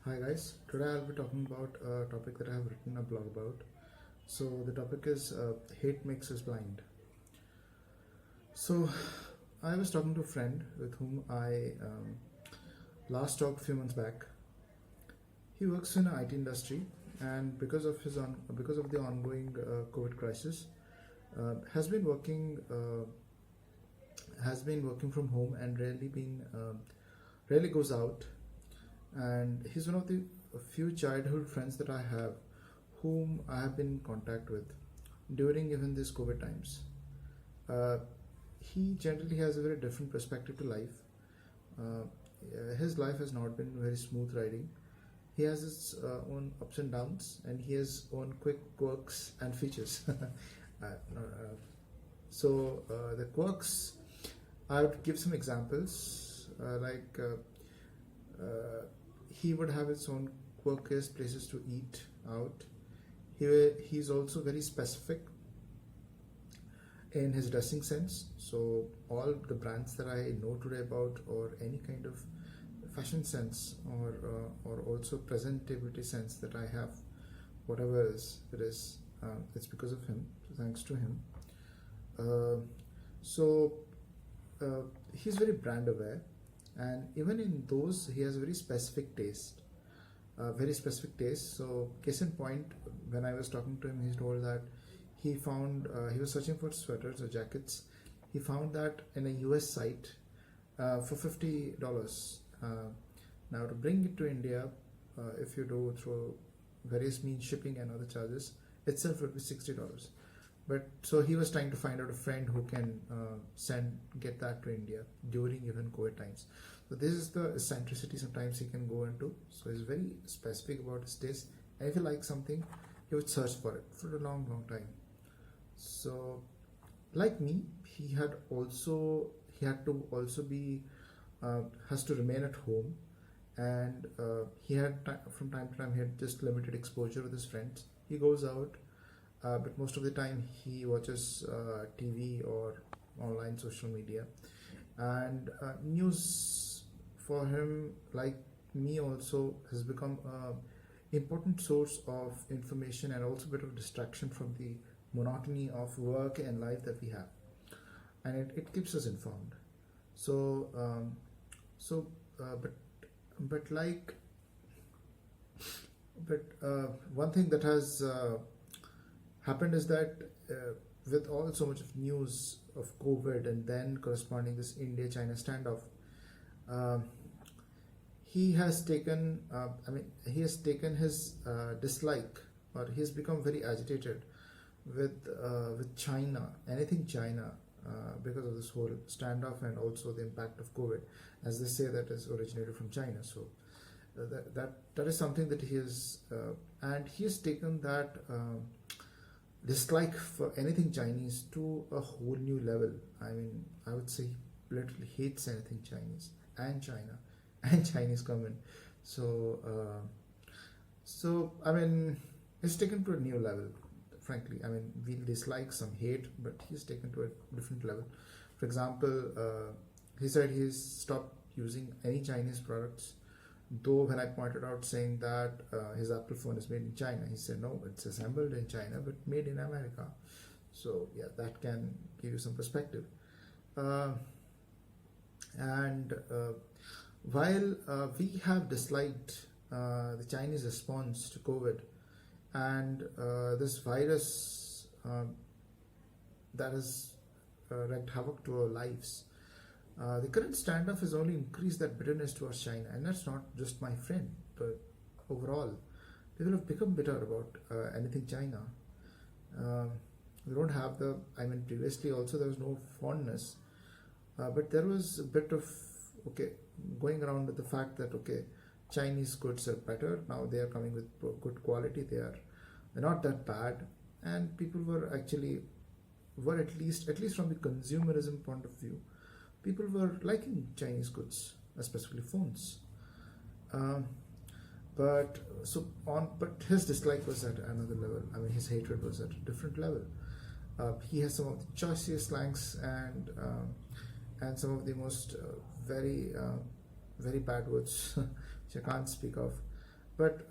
Hi guys, today I'll be talking about a topic that I have written a blog about. So the topic is hate makes us blind. So I was talking to a friend with whom I last talked a few months back. He works in the IT industry, and because of the ongoing COVID crisis, has been working from home and rarely goes out. And he's one of the few childhood friends that I have whom I have been in contact with during even these COVID times. Uh, he generally has a very different perspective to life. His life has not been very smooth riding. He has his own ups and downs, and he has own quick quirks and features. The quirks, I would give some examples. He would have his own quirkiest places to eat out. He's also very specific in his dressing sense. So all the brands that I know today about, or any kind of fashion sense, or also presentability sense that I have, whatever it is, it's because of him. So thanks to him. Uh, so he's very brand aware, and even in those he has a very specific taste. So case in point, when I was talking to him, he told that he was searching for sweaters or jackets. He found that in a US site for $50. Now to bring it to India, if you do through various means, shipping and other charges, itself would be $60. But so he was trying to find out a friend who can get that to India during even COVID times. So this is the eccentricity sometimes he can go into. So he's very specific about his taste, and if he likes something, he would search for it for a long time. So like me, he had to also be has to remain at home, and from time to time he had just limited exposure with his friends. He goes out, but most of the time he watches TV or online social media. And news for him, like me also, has become a important source of information and also a bit of distraction from the monotony of work and life that we have, and it keeps us informed. So so but like but one thing that has happened is that with all so much of news of COVID and then corresponding this India-China standoff, uh, he has taken his dislike, or he has become very agitated with China, anything China, because of this whole standoff and also the impact of COVID, as they say that is originated from China. So that is something that he has, and he has taken that dislike for anything Chinese to a whole new level. I mean, I would say he literally hates anything Chinese and China and Chinese come in. So I mean, it's taken to a new level. Frankly, I mean, we'll dislike some hate, but he's taken to a different level. For example, he said he's stopped using any Chinese products. Though when I pointed out saying that his Apple phone is made in China, he said no, it's assembled in China but made in America. So yeah, that can give you some perspective. And while we have disliked the Chinese response to COVID and this virus that has wreaked havoc to our lives, the current standoff has only increased that bitterness towards China, and that's not just my friend, but overall, people have become bitter about anything China. They don't have previously also there was no fondness, but there was a bit of going around with the fact that Chinese goods are better now. They are coming with good quality. They're not that bad, and people were at least from the consumerism point of view, people were liking Chinese goods, especially phones. But his dislike was at another level. I mean, his hatred was at a different level. He has some of the choicest slangs and some of the most very bad words which I can't speak of. But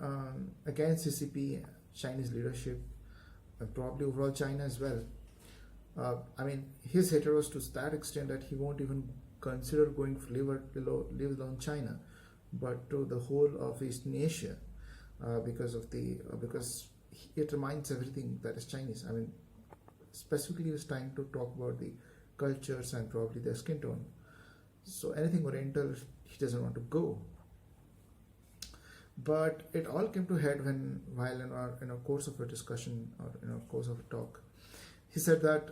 again, CCP, Chinese leadership, and probably overall China as well. I mean, his hatred was to that extent that he won't even consider going for live alone China, but to the whole of Eastern Asia, because it reminds everything that is Chinese. I mean, specifically, he was trying to talk about the cultures and probably their skin tone. So anything Oriental, he doesn't want to go. But it all came to head while in a course of a discussion or in a course of a talk, he said that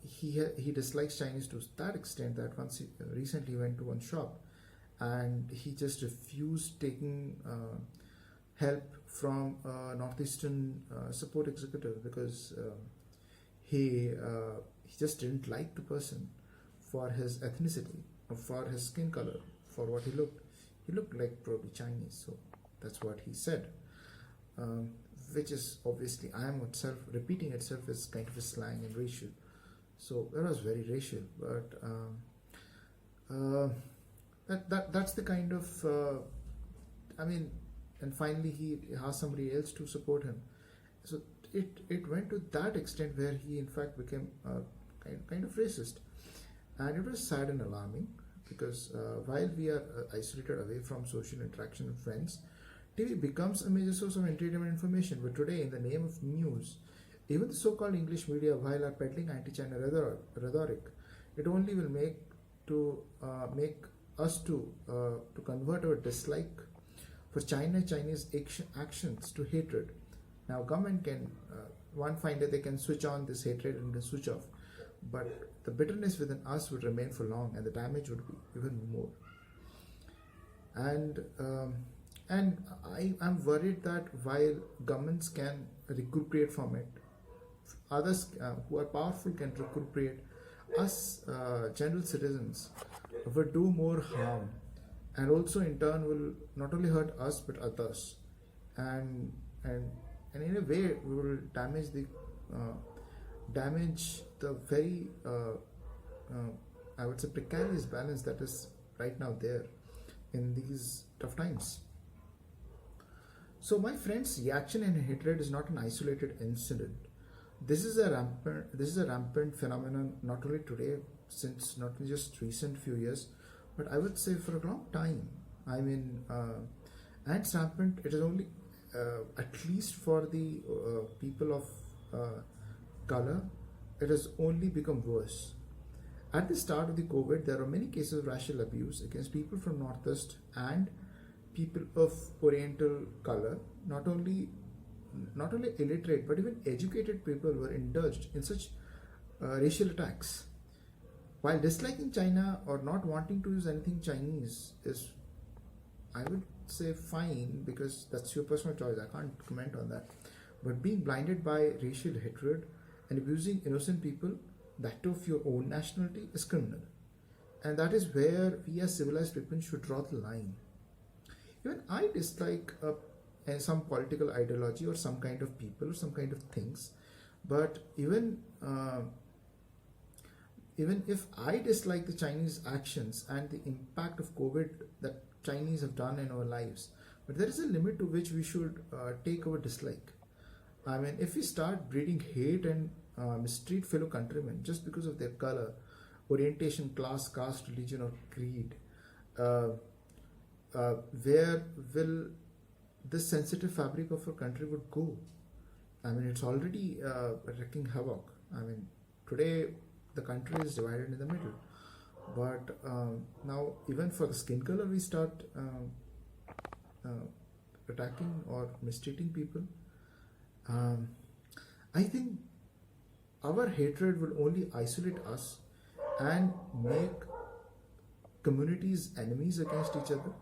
he dislikes Chinese to that extent that once he recently went to one shop and he just refused taking help from a northeastern support executive because he just didn't like the person for his ethnicity or for his skin color, for what he looked. He looked like probably Chinese, so that's what he said. Which is obviously, I am itself repeating itself as kind of a slang and racial. So it was very racial, but that's the kind of I mean, and finally he asked somebody else to support him. So it went to that extent where he in fact became kind of racist, and it was sad and alarming because while we are isolated away from social interaction and friends, TV becomes a major source of entertainment information. But today, in the name of news, even the so-called English media, while are peddling anti-China rhetoric, it only will make us to convert our dislike for Chinese actions to hatred. Now, government can one find that they can switch on this hatred and then switch off, but the bitterness within us would remain for long, and the damage would be even more. And I'm worried that while governments can recuperate from it, others who are powerful can recuperate. Us general citizens will do more harm, and also in turn will not only hurt us but others, and in a way we will damage the very I would say precarious balance that is right now there in these tough times. So my friends, reaction and hatred is not an isolated incident. This is a rampant phenomenon, not only today, since not just recent few years, but I would say for a long time. I mean, and it's rampant. It is only at least for the people of color, it has only become worse. At the start of the COVID, there are many cases of racial abuse against people from Northeast and people of Oriental color. Not only illiterate but even educated people were indulged in such racial attacks. While disliking China or not wanting to use anything Chinese is, I would say, fine, because that's your personal choice. I can't comment on that. But being blinded by racial hatred and abusing innocent people, that of your own nationality, is criminal. And that is where we as civilized people should draw the line. Even I dislike some political ideology or some kind of people or some kind of things, but even if I dislike the Chinese actions and the impact of COVID that Chinese have done in our lives, but there is a limit to which we should take our dislike. I mean, if we start breeding hate and mistreat fellow countrymen just because of their color, orientation, class, caste, religion, or creed, where will this sensitive fabric of our country would go? I mean, it's already wreaking havoc. I mean, today the country is divided in the middle, but now even for the skin color we start attacking or mistreating people. I think our hatred will only isolate us and make communities enemies against each other,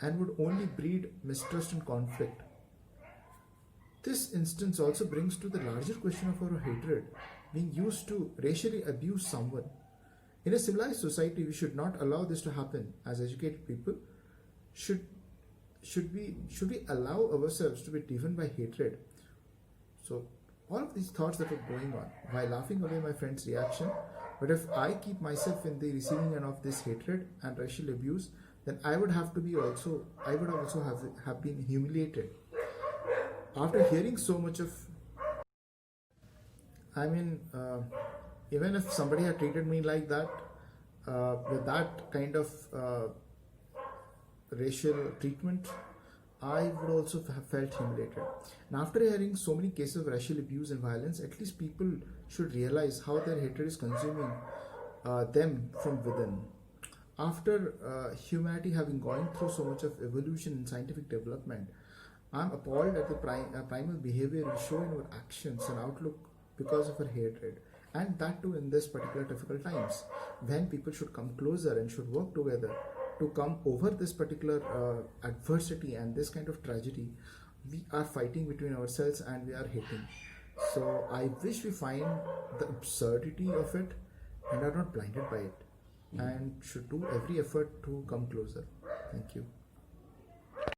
and would only breed mistrust and conflict. This instance also brings to the larger question of our hatred being used to racially abuse someone. In a civilized society, we should not allow this to happen. As educated people, should we allow ourselves to be driven by hatred? So all of these thoughts that are going on while laughing away my friend's reaction, but if I keep myself in the receiving end of this hatred and racial abuse, then I would also have been humiliated After hearing so much of, I mean, even if somebody had treated me like that, with that kind of racial treatment, I would also have felt humiliated. And after hearing so many cases of racial abuse and violence, at least people should realize how their hatred is consuming them from within. After humanity having gone through so much of evolution and scientific development, I'm appalled at the primal behavior we show in our actions and outlook because of our hatred. And that too in this particular difficult times, when people should come closer and should work together to come over this particular adversity and this kind of tragedy. We are fighting between ourselves and we are hating. So I wish we find the absurdity of it and are not blinded by it and should do every effort to come closer. Thank you.